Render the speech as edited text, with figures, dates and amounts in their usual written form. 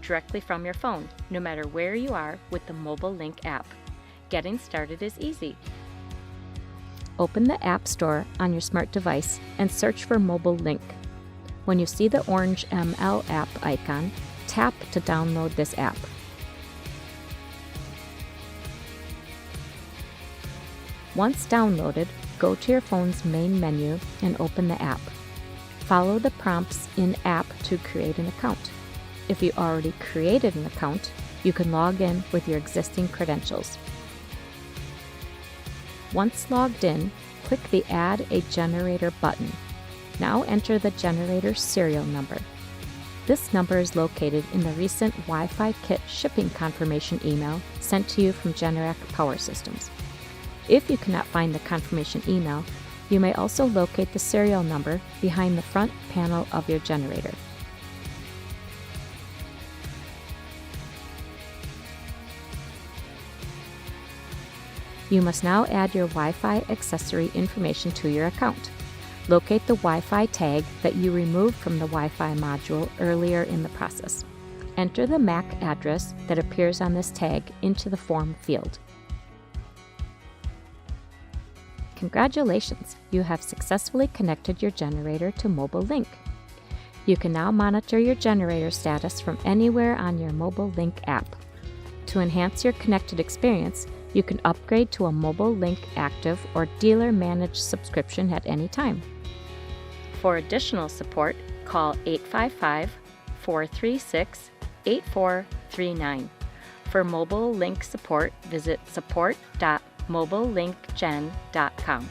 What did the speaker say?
directly from your phone, no matter where you are with the Mobile Link app. Getting started is easy. Open the App Store on your smart device and search for Mobile Link. When you see the orange ML app icon, tap to download this app. Once downloaded, go to your phone's main menu and open the app. Follow the prompts in-app to create an account. If you already created an account, you can log in with your existing credentials. Once logged in, click the Add a Generator button. Now enter the generator serial number. This number is located in the recent Wi-Fi kit shipping confirmation email sent to you from Generac Power Systems. If you cannot find the confirmation email, you may also locate the serial number behind the front panel of your generator. You must now add your Wi-Fi accessory information to your account. Locate the Wi-Fi tag that you removed from the Wi-Fi module earlier in the process. Enter the MAC address that appears on this tag into the form field. Congratulations! You have successfully connected your generator to Mobile Link. You can now monitor your generator status from anywhere on your Mobile Link app. To enhance your connected experience, you can upgrade to a Mobile Link Active or dealer-managed subscription at any time. For additional support, call 855-436-8439. For Mobile Link support, visit support.mobilelinkgen.com.